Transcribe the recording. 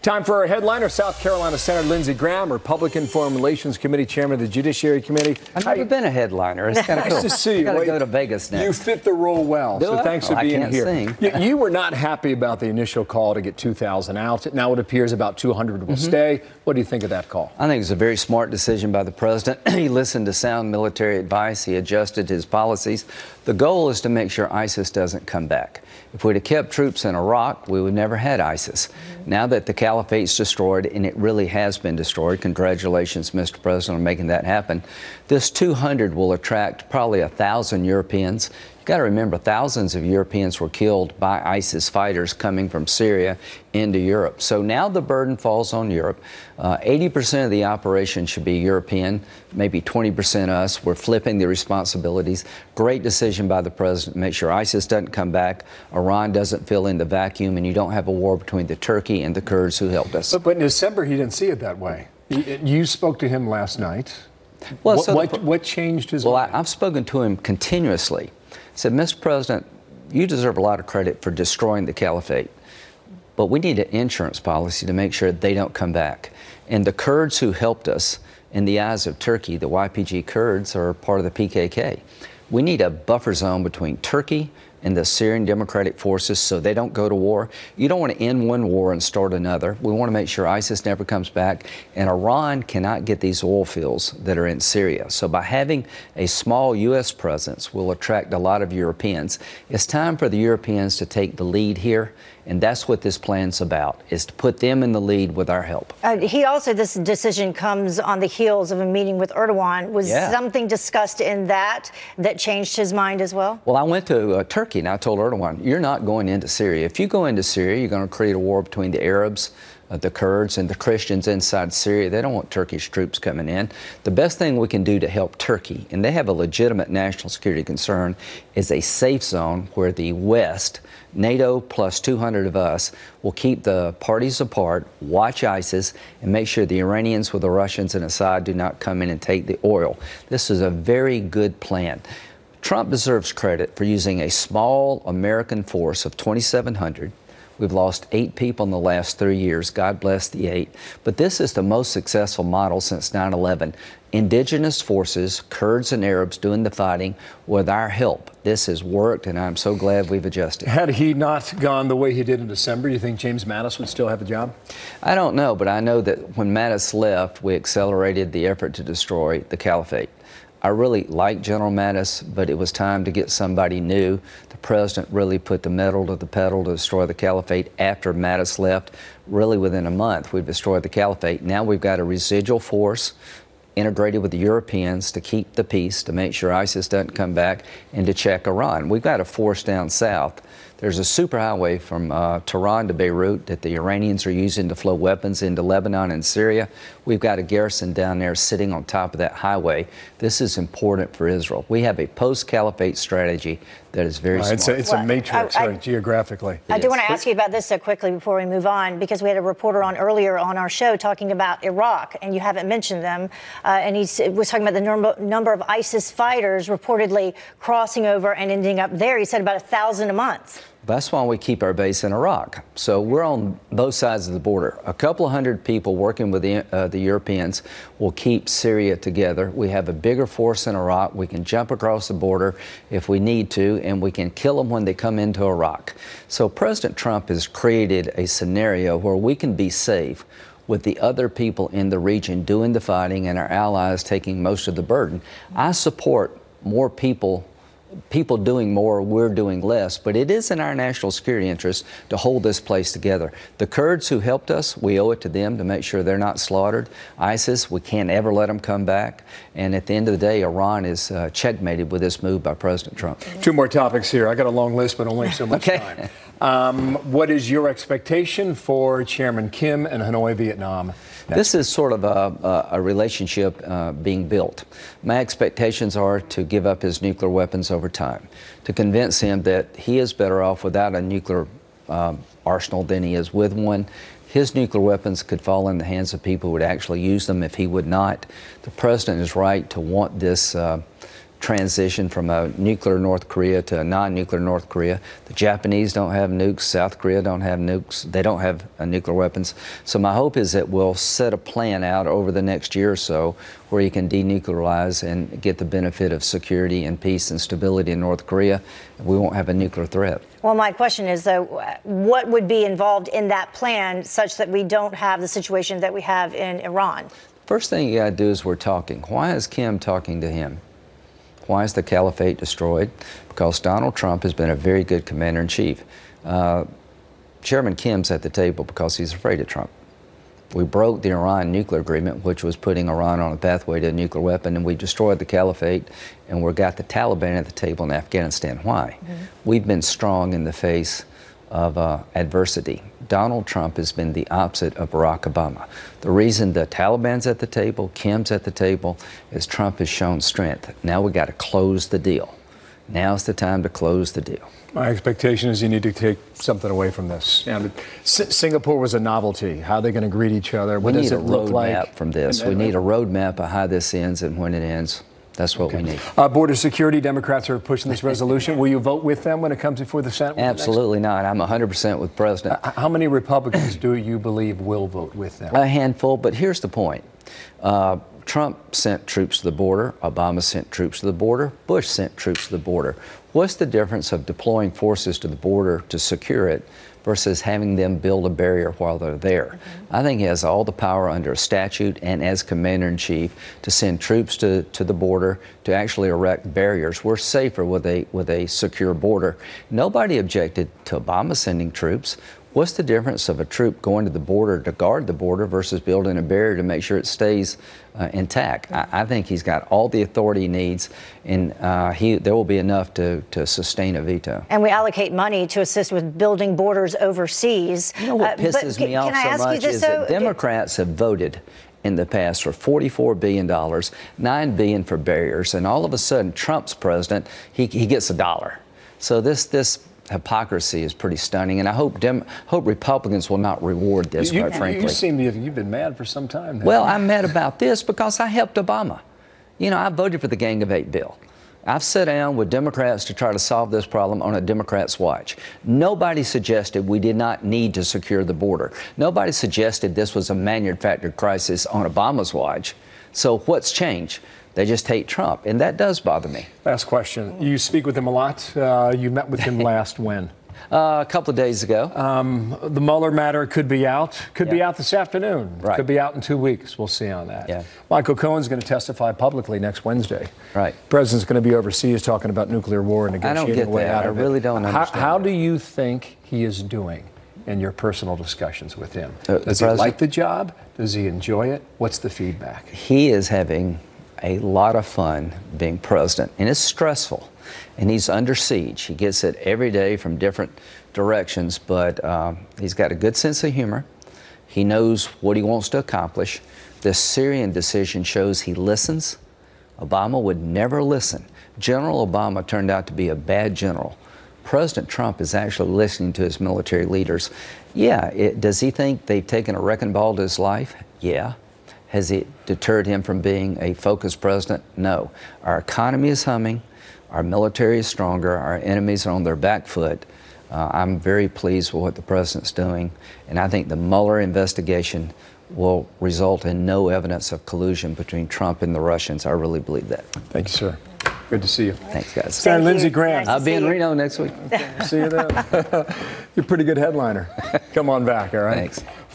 Time for our headliner. South Carolina Senator Lindsey Graham, Republican Foreign Relations Committee Chairman of the Judiciary Committee. I've never been a headliner. It's kind of cool. Nice to see you. Got to go to Vegas next. You fit the role well, so thanks for being here. Sing. You were not happy about the initial call to get 2,000 out. Now it appears about 200 will stay. What do you think of that call? I think it's a very smart decision by the president. He listened to sound military advice. He adjusted his policies. The goal is to make sure ISIS doesn't come back. If we'd have kept troops in Iraq, we would never had ISIS. Now that the caliphate's destroyed, and it really has been destroyed, congratulations, Mr. President, on making that happen, this 200 will attract probably 1,000 Europeans. You've got to remember, thousands of Europeans were killed by ISIS fighters coming from Syria into Europe. So now the burden falls on Europe. 80% of the operation should be European, maybe 20% us. We're flipping the responsibilities. Great decision by the president to make sure ISIS doesn't come back, Iran doesn't fill in the vacuum, and you don't have a war between the Turkey and the Kurds who helped us. But in December, he didn't see it that way. You spoke to him last night. Well, what changed his mind? I've spoken to him continuously. I said, Mr. President, you deserve a lot of credit for destroying the caliphate, but we need an insurance policy to make sure they don't come back. And the Kurds who helped us, in the eyes of Turkey, the YPG Kurds are part of the PKK. We need a buffer zone between Turkey and the Syrian Democratic Forces so they don't go to war. You don't want to end one war and start another. We want to make sure ISIS never comes back, and Iran cannot get these oil fields that are in Syria. So by having a small U.S. presence, we'll attract a lot of Europeans. It's time for the Europeans to take the lead here, and that's what this plan's about, is to put them in the lead with our help. This decision comes on the heels of a meeting with Erdogan. Was something discussed in that changed his mind as well? Well, I went to Turkey, and I told Erdogan, you're not going into Syria. If you go into Syria, you're going to create a war between the Arabs, the Kurds, and the Christians inside Syria. They don't want Turkish troops coming in. The best thing we can do to help Turkey, and they have a legitimate national security concern, is a safe zone where the West, NATO plus 200 of us, will keep the parties apart, watch ISIS, and make sure the Iranians with the Russians and Assad do not come in and take the oil. This is a very good plan. Trump deserves credit for using a small American force of 2,700. We've lost 8 people in the last 3 years. God bless the 8. But this is the most successful model since 9/11. Indigenous forces, Kurds and Arabs doing the fighting with our help. This has worked, and I'm so glad we've adjusted. Had he not gone the way he did in December, you think James Mattis would still have a job? I don't know, but I know that when Mattis left, we accelerated the effort to destroy the caliphate. I really like General Mattis, but it was time to get somebody new. The president really put the metal to the pedal to destroy the caliphate after Mattis left. Really within a month, we've destroyed the caliphate. Now we've got a residual force integrated with the Europeans to keep the peace, to make sure ISIS doesn't come back, and to check Iran. We've got a force down south. There's a superhighway from Tehran to Beirut that the Iranians are using to flow weapons into Lebanon and Syria. We've got a garrison down there sitting on top of that highway. This is important for Israel. We have a post-caliphate strategy that is very smart. It's a matrix geographically. I do want to ask you about this so quickly before we move on, because we had a reporter on earlier on our show talking about Iraq, and you haven't mentioned them. And he was talking about the number of ISIS fighters reportedly crossing over and ending up there. He said about 1,000 a month. That's why we keep our base in Iraq. So we're on both sides of the border. A couple of hundred people working with the Europeans will keep Syria together. We have a bigger force in Iraq. We can jump across the border if we need to, and we can kill them when they come into Iraq. So President Trump has created a scenario where we can be safe with the other people in the region doing the fighting and our allies taking most of the burden. I support more people doing more, we're doing less, but it is in our national security interest to hold this place together. The Kurds who helped us, we owe it to them to make sure they're not slaughtered. ISIS, we can't ever let them come back. And at the end of the day, Iran is checkmated with this move by President Trump. 2 more topics here. I got a long list, but only so much time. What is your expectation for Chairman Kim in Hanoi, Vietnam? This is sort of a relationship being built. My expectations are to give up his nuclear weapons over time, to convince him that he is better off without a nuclear arsenal than he is with one. His nuclear weapons could fall in the hands of people who would actually use them if he would not. The president is right to want this transition from a nuclear North Korea to a non-nuclear North Korea. The Japanese don't have nukes. South Korea don't have nukes. They don't have nuclear weapons. So my hope is that we'll set a plan out over the next year or so where you can denuclearize and get the benefit of security and peace and stability in North Korea. We won't have a nuclear threat. Well, my question is, though, what would be involved in that plan such that we don't have the situation that we have in Iran? First thing you got to do is we're talking. Why is Kim talking to him? Why is the caliphate destroyed? Because Donald Trump has been a very good commander-in-chief. Chairman Kim's at the table because he's afraid of Trump. We broke the Iran nuclear agreement, which was putting Iran on a pathway to a nuclear weapon, and we destroyed the caliphate, and we got the Taliban at the table in Afghanistan. Why? We've been strong in the face of adversity. Donald Trump has been the opposite of Barack Obama. The reason the Taliban's at the table, Kim's at the table, is Trump has shown strength. Now we got to close the deal. Now's the time to close the deal. My expectation is you need to take something away from this. Singapore was a novelty. How are they going to greet each other? What does it look like? We need a roadmap from this. We need a roadmap of how this ends and when it ends. That's what we need. Border security, Democrats are pushing this resolution. Will you vote with them when it comes before the Senate? Absolutely not. I'm 100% with the President. How many Republicans do you believe will vote with them? A handful, but here's the point. Trump sent troops to the border. Obama sent troops to the border. Bush sent troops to the border. What's the difference of deploying forces to the border to secure it versus having them build a barrier while they're there? I think he has all the power under a statute and as commander-in-chief to send troops to the border to actually erect barriers. We're safer with a secure border. Nobody objected to Obama sending troops. What's the difference of a troop going to the border to guard the border versus building a barrier to make sure it stays intact? I think he's got all the authority he needs, and there will be enough to sustain a veto. And we allocate money to assist with building borders overseas. You know what pisses me off so much is that Democrats have voted in the past for $44 billion, $9 billion for barriers, and all of a sudden Trump's president, he gets $1. So this hypocrisy is pretty stunning, and I hope Republicans will not reward this, quite frankly. You seem to you've been mad for some time now. Well, I'm mad about this because I helped Obama. You know, I voted for the Gang of Eight bill. I've sat down with Democrats to try to solve this problem on a Democrat's watch. Nobody suggested we did not need to secure the border. Nobody suggested this was a manufactured crisis on Obama's watch. So what's changed? They just hate Trump, and that does bother me. Last question. You speak with him a lot. You met with him last when? A couple of days ago. The Mueller matter could be out. Could be out this afternoon. Right. Could be out in 2 weeks. We'll see on that. Yeah. Michael Cohen's going to testify publicly next Wednesday. Right. The president's going to be overseas talking about nuclear war and negotiating a way out of it. I really don't understand. How do you think he is doing in your personal discussions with him? Does he president? like the job? Does he enjoy it? What's the feedback? He is having a lot of fun being president, and it's stressful, and he's under siege. He gets it every day from different directions, but he's got a good sense of humor. He knows what he wants to accomplish. The Syrian decision shows he listens. Obama would never listen. General Obama turned out to be a bad general. President Trump is actually listening to his military leaders. Yeah, does he think they've taken a wrecking ball to his life? Yeah. Has it deterred him from being a focused president? No. Our economy is humming. Our military is stronger. Our enemies are on their back foot. I'm very pleased with what the president's doing, and I think the Mueller investigation will result in no evidence of collusion between Trump and the Russians. I really believe that. Thank you, sir. Good to see you. Thanks, guys. Senator Lindsey Graham. I'll be in Reno next week. See you then. You're a pretty good headliner. Come on back, all right? Thanks.